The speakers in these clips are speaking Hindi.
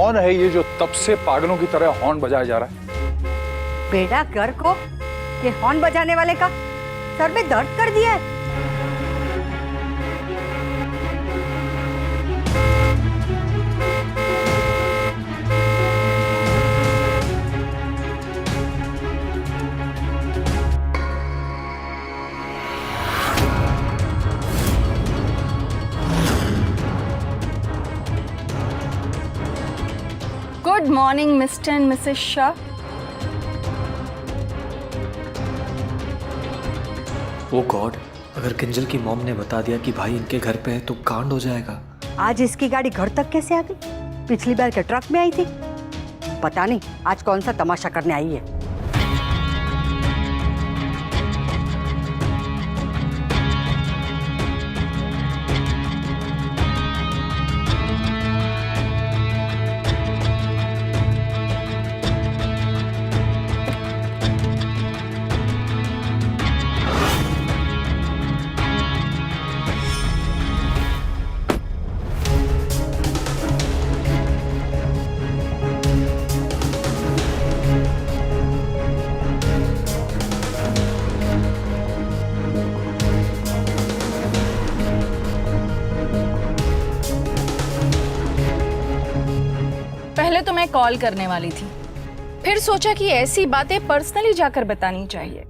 कौन है ये जो तब से पागलों की तरह हॉर्न बजाया जा रहा है? बेटा घर को ये हॉर्न बजाने वाले का सर में दर्द कर दिया है। Good morning mister and missus Shah. Oh god, अगर किंजल की मॉम ने बता दिया कि भाई इनके घर पे है तो कांड हो जाएगा। आज इसकी गाड़ी घर तक कैसे आ गई? पिछली बार के ट्रक में आई थी। पता नहीं आज कौन सा तमाशा करने आई है। पहले तो मैं कॉल करने वाली थी, फिर सोचा कि ऐसी बातें पर्सनली जाकर बतानी चाहिए।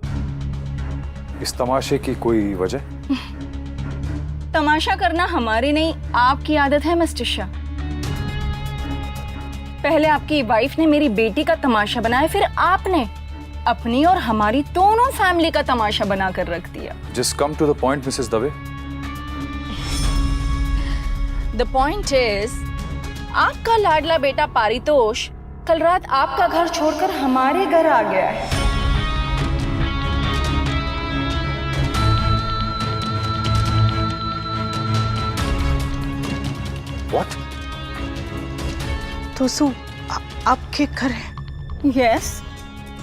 इस तमाशे की कोई वजह? तमाशा करना हमारी नहीं, आपकी आदत है मिस्टर शाह। पहले आपकी वाइफ ने मेरी बेटी का तमाशा बनाया, फिर आपने अपनी और हमारी दोनों फैमिली का तमाशा बनाकर रख दिया। Just come to the point missus Dave. The point is, आपका लाडला बेटा पारितोष कल रात आपका घर छोड़कर हमारे घर आ गया है। What? तोसू आपके घर है? यस,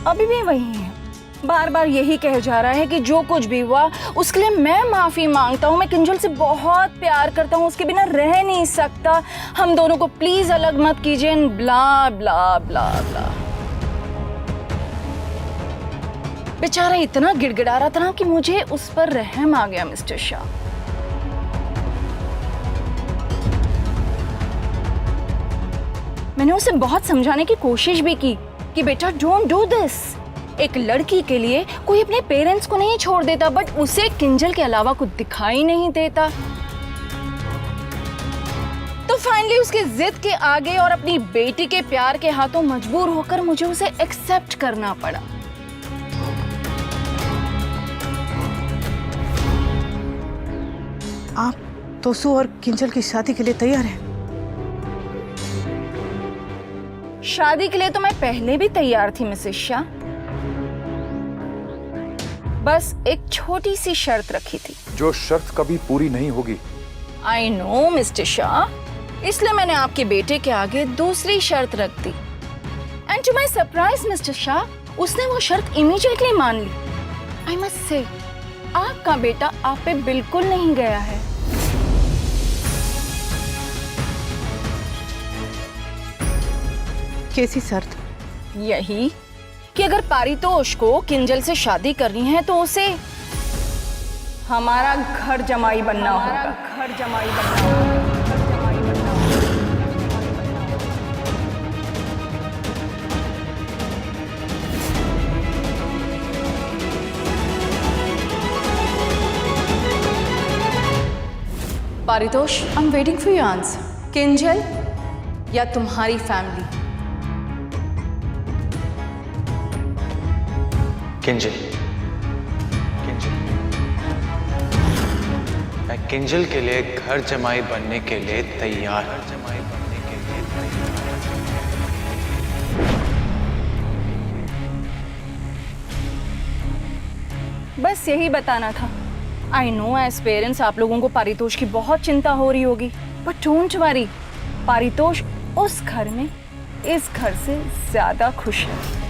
अभी भी वही है। बार बार यही कह जा रहा है कि जो कुछ भी हुआ उसके लिए मैं माफी मांगता हूँ, मैं किंजल से बहुत प्यार करता हूँ, उसके बिना रह नहीं सकता, हम दोनों को प्लीज अलग मत कीजिए, ब्ला ब्ला ब्ला ब्ला। बेचारा इतना गिड़गिड़ा रहा था ना कि मुझे उस पर रहम आ गया मिस्टर शाह। मैंने उसे बहुत समझाने की कोशिश भी की कि बेटा डोंट डू दिस। एक लड़की के लिए कोई अपने पेरेंट्स को नहीं छोड़ देता, बट उसे किंजल के अलावा कुछ दिखाई नहीं देता। तो फाइनली उसके जिद के आगे और अपनी बेटी के प्यार के हाथों मजबूर होकर मुझे उसे एक्सेप्ट करना पड़ा। आप तोसू और किंजल की शादी के लिए तैयार हैं? शादी के लिए तो मैं पहले भी तैयार थी मिसेस शाह, बस एक छोटी सी शर्त रखी थी। जो शर्त कभी पूरी नहीं होगी। आई नो मिस्टर शाह, इसलिए मैंने आपके बेटे के आगे दूसरी शर्त रख दी। And to my surprise mister Shah, उसने वो शर्त इमीडिएटली मान ली। आई मस्ट से, आपका बेटा आप पे बिल्कुल नहीं गया है। कैसी शर्त? यही कि अगर पारितोष को किंजल से शादी करनी है तो उसे हमारा घर जमाई बनना होगा। घर जमाई बनना होगा। Paritosh, I am waiting for your answer. Kinjal या तुम्हारी फैमिली? किंजल। मैं किंजल के लिए घर जमाई बनने के लिए तैयार। बस यही बताना था। आई नो एज पेरेंट्स आप लोगों को पारितोष की बहुत चिंता हो रही होगी, बट डोंट वरी, पारितोष उस घर में इस घर से ज्यादा खुश है।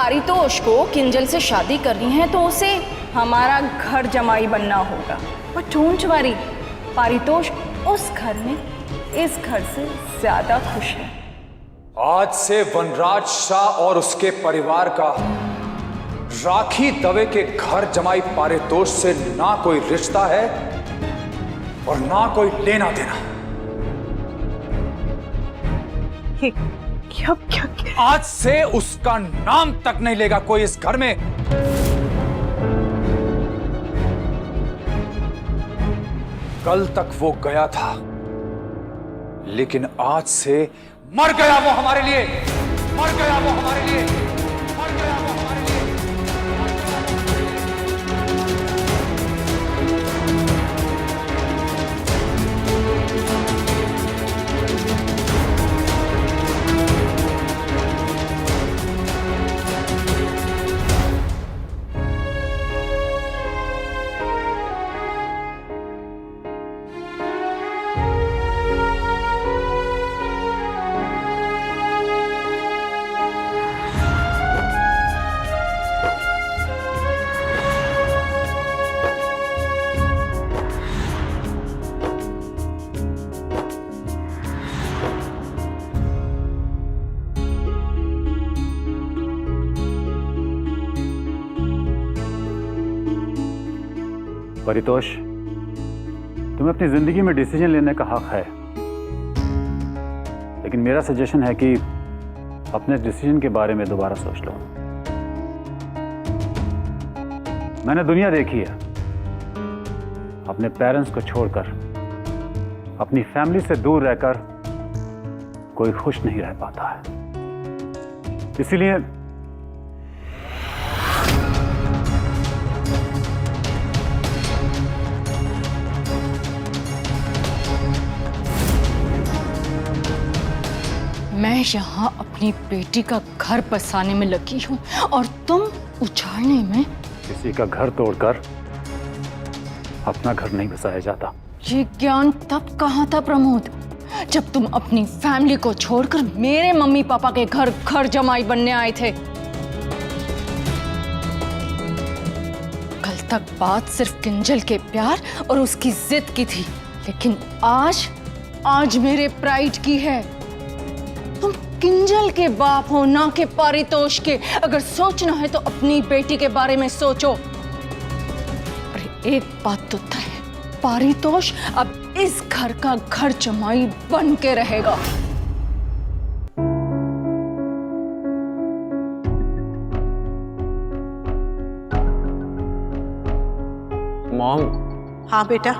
पारितोष को किंजल से शादी करनी है तो उसे हमारा घर जमाई बनना होगा। बट डोंट वरी, पारितोष उस घर में इस घर से ज्यादा खुश है। आज से वनराज शाह और उसके परिवार का राखी दवे के घर जमाई पारितोष से ना कोई रिश्ता है और ना कोई लेना देना। ये क्या? आज से उसका नाम तक नहीं लेगा कोई इस घर में। कल तक वो गया था, लेकिन आज से मर गया वो हमारे लिए, मर गया वो हमारे लिए, मर गया वो हमारे लिए। परितोष, तुम्हें अपनी जिंदगी में डिसीजन लेने का हक है, लेकिन मेरा सजेशन है कि अपने डिसीजन के बारे में दोबारा सोच लो। मैंने दुनिया देखी है, अपने पेरेंट्स को छोड़कर, अपनी फैमिली से दूर रहकर कोई खुश नहीं रह पाता है। इसीलिए मैं यहाँ अपनी बेटी का घर बसाने में लगी हूँ और तुम उछालने में। किसी का घर तोड़कर अपना घर नहीं बसाया जाता। ये ज्ञान तब कहाँ था प्रमोद, जब तुम अपनी फैमिली को छोड़कर मेरे मम्मी पापा के घर जमाई बनने आए थे। कल तक बात सिर्फ किंजल के प्यार और उसकी जिद की थी, लेकिन आज मेरे प्राइड की है। तुम किंजल के बाप हो, ना के पारितोष के। अगर सोचना है तो अपनी बेटी के बारे में सोचो। और एक बात तो तय है, पारितोष अब इस घर का घर जमाई बन के रहेगा। मॉम। हाँ बेटा,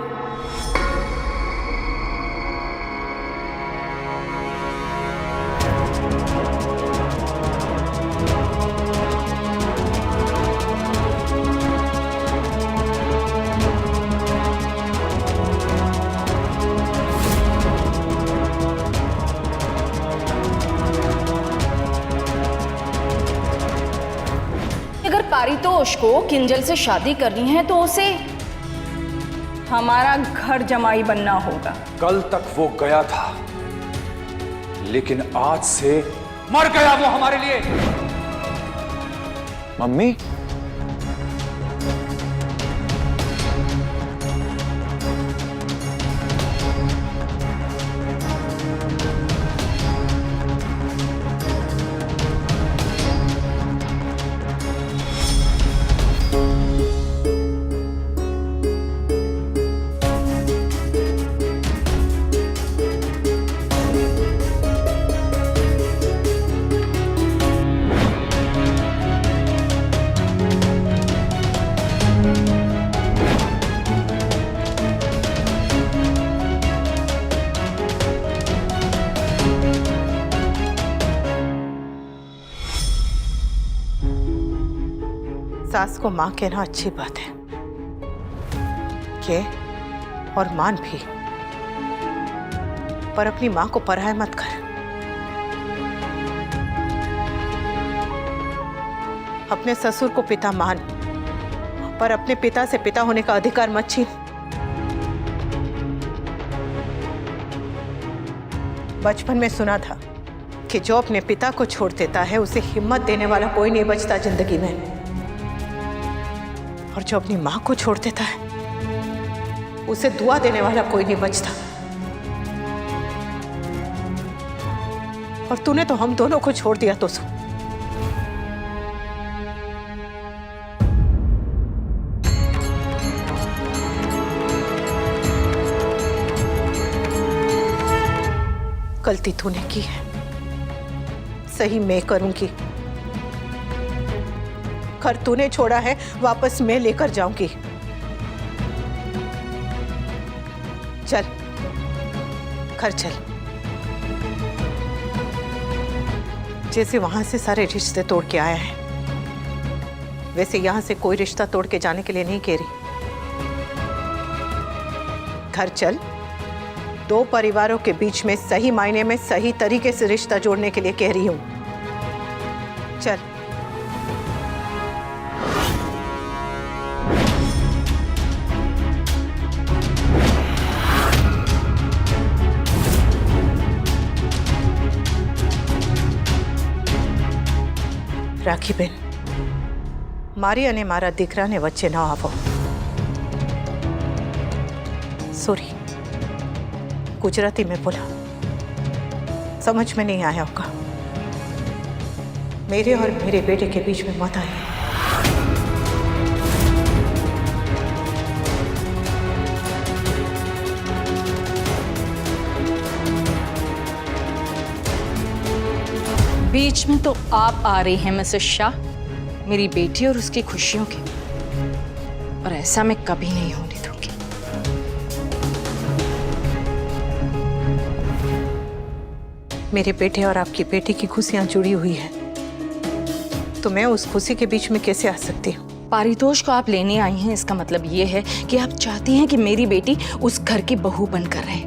पारितोष को किंजल से शादी करनी है तो उसे हमारा घर जमाई बनना होगा। कल तक वो गया था, लेकिन आज से मर गया वो हमारे लिए। मम्मी, सास को मां कहना अच्छी बात है, के और मान भी, पर अपनी मां को पराया मत कर। अपने ससुर को पिता मान, पर अपने पिता से पिता होने का अधिकार मत छीन। बचपन में सुना था कि जो अपने पिता को छोड़ देता है उसे हिम्मत देने वाला कोई नहीं बचता जिंदगी में, और जो अपनी माँ को छोड़ देता है उसे दुआ देने वाला कोई नहीं बचता। और तूने तो हम दोनों को छोड़ दिया तो गलती तूने की है, सही मैं करूंगी। घर तूने छोड़ा है वापस मैं लेकर जाऊंगी। चल घर चल। जैसे वहां से सारे रिश्ते तोड़ के आया है वैसे यहां से कोई रिश्ता तोड़ के जाने के लिए नहीं कह रही। घर चल। दो परिवारों के बीच में सही मायने में सही तरीके से रिश्ता जोड़ने के लिए कह रही हूं। चल। राखी बेन, मारी अने मारा दीकरा ने वच्चे न आवो। सॉरी, गुजराती में बोला, समझ में नहीं आया होगा। मेरे और मेरे बेटे के बीच में मत आए। बीच में तो आप आ रही हैं मिसेस शाह, मेरी बेटी और उसकी खुशियों के, और ऐसा मैं कभी नहीं होने दूंगी। मेरे बेटे और आपकी बेटी की खुशियां जुड़ी हुई है, तो मैं उस खुशी के बीच में कैसे आ सकती हूँ? पारितोष को आप लेने आई हैं, इसका मतलब ये है कि आप चाहती हैं कि मेरी बेटी उस घर की बहू बनकर रहे,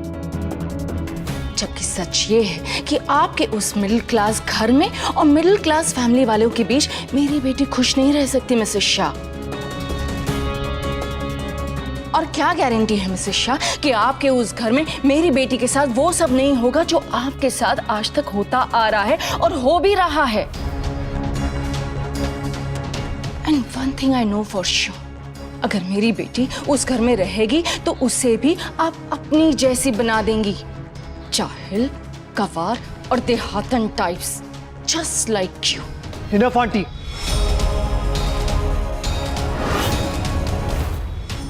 जबकि सच ये है कि आपके उस मिडिल क्लास घर में और मिडिल क्लास फैमिली वालों के बीच मेरी बेटी खुश नहीं रह सकती मिसेस शाह। और क्या गारंटी है मिसेस शाह कि आपके उस घर में मेरी बेटी के साथ वो सब नहीं होगा जो आपके साथ आज तक होता आ रहा है और हो भी रहा है। And one thing I know for sure, अगर मेरी बेटी उस घर में रहेगी तो उसे भी आप अपनी जैसी बना देंगी। जाहिल, गवार और देहातन types, just like you. Enough aunty,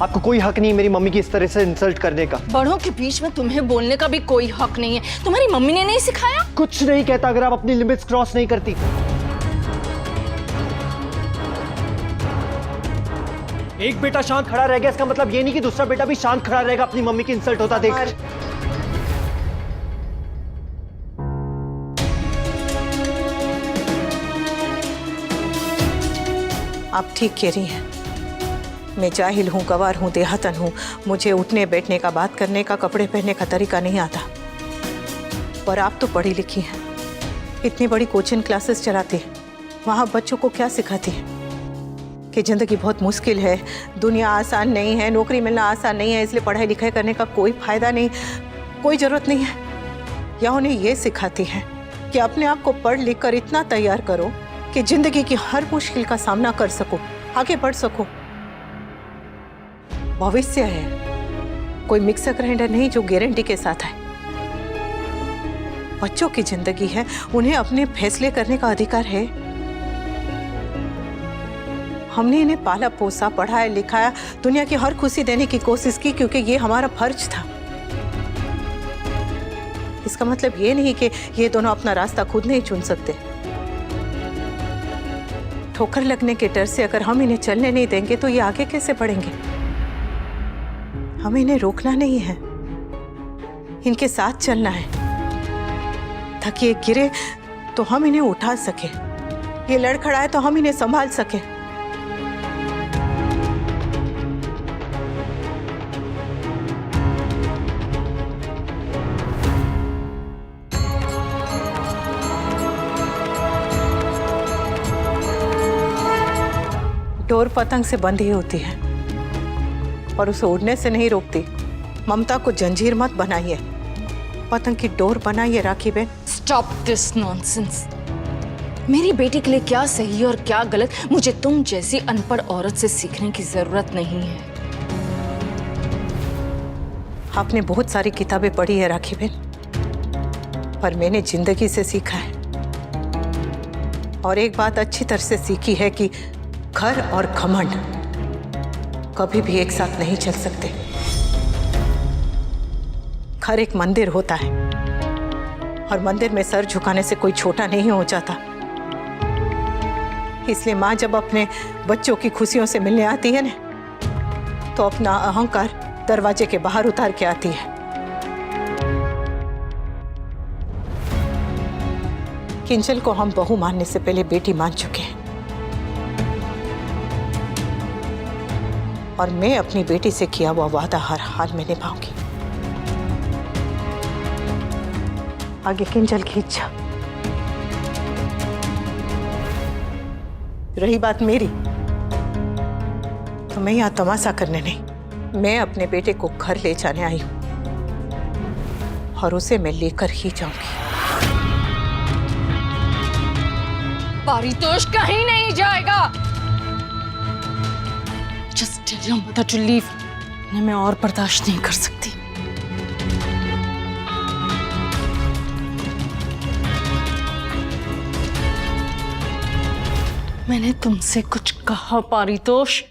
आपको कोई हक नहीं मेरी मम्मी की इस तरह से इंसल्ट करने का। बड़ों के बीच में तुम्हें बोलने का भी कोई हक नहीं है। तुम्हारी मम्मी ने नहीं सिखाया? कुछ नहीं कहता अगर आप अपनी लिमिट्स क्रॉस नहीं करती। एक बेटा शांत खड़ा रह गया, इसका मतलब ये नहीं कि दूसरा बेटा भी शांत खड़ा रहेगा अपनी मम्मी की इंसल्ट होता देख। आप ठीक कह रही हैं, मैं जाहिल हूँ, गवार हूँ, देहातन हूँ। मुझे उठने बैठने का, बात करने का, कपड़े पहनने का तरीका नहीं आता। पर आप तो पढ़ी लिखी हैं, इतनी बड़ी कोचिंग क्लासेस चलाती हैं, वहाँ बच्चों को क्या सिखाती हैं कि ज़िंदगी बहुत मुश्किल है, दुनिया आसान नहीं है, नौकरी मिलना आसान नहीं है, इसलिए पढ़ाई लिखाई करने का कोई फ़ायदा नहीं, कोई ज़रूरत नहीं है। या उन्हें ये सिखाती है कि अपने आप को पढ़ लिख कर इतना तैयार करो कि ज़िंदगी की हर मुश्किल का सामना कर सको, आगे बढ़ सको। भविष्य है, कोई मिक्सर ग्राइंडर नहीं जो गारंटी के साथ है। बच्चों की जिंदगी है, उन्हें अपने फैसले करने का अधिकार है। हमने इन्हें पाला पोसा, पढ़ाया लिखाया, दुनिया की हर खुशी देने की कोशिश की क्योंकि ये हमारा फर्ज था। इसका मतलब ये नहीं कि ये दोनों अपना रास्ता खुद नहीं चुन सकते। ठोकर लगने के डर से अगर हम इन्हें चलने नहीं देंगे तो ये आगे कैसे बढ़ेंगे? हमें इन्हें रोकना नहीं है, इनके साथ चलना है ताकि ये गिरे तो हम इन्हें उठा सके, ये लड़खड़ाए तो हम इन्हें संभाल सके। डोर पतंग से बंधी होती है और उसे उड़ने से नहीं रोकती। ममता को जंजीर मत बनाइए, पतंग की डोर बनाइए राखी बहन। Stop this nonsense. मेरी बेटी के लिए क्या सही और क्या गलत मुझे तुम जैसी अनपढ़ औरत से सीखने की जरूरत नहीं है। आपने बहुत सारी किताबें पढ़ी है राखी बहन, पर मैंने जिंदगी से सीखा है। और एक बात अच्छी तरह से सीखी है कि घर और घमंड कभी भी एक साथ नहीं चल सकते। घर एक मंदिर होता है और मंदिर में सर झुकाने से कोई छोटा नहीं हो जाता। इसलिए माँ जब अपने बच्चों की खुशियों से मिलने आती है ना, तो अपना अहंकार दरवाजे के बाहर उतार के आती है। किंजल को हम बहू मानने से पहले बेटी मान चुके हैं और मैं अपनी बेटी से किया हुआ वादा हर हाल में निभाऊंगी। आगे किंजल की इच्छा। रही बात मेरी, तो मैं यहां तमाशा करने नहीं, मैं अपने बेटे को घर ले जाने आई हूं और उसे मैं लेकर ही जाऊंगी। पारितोष कहीं नहीं जाएगा। Just tell your mother to leave. मैं और बर्दाश्त नहीं कर सकती। मैंने तुमसे कुछ कहा पारितोष?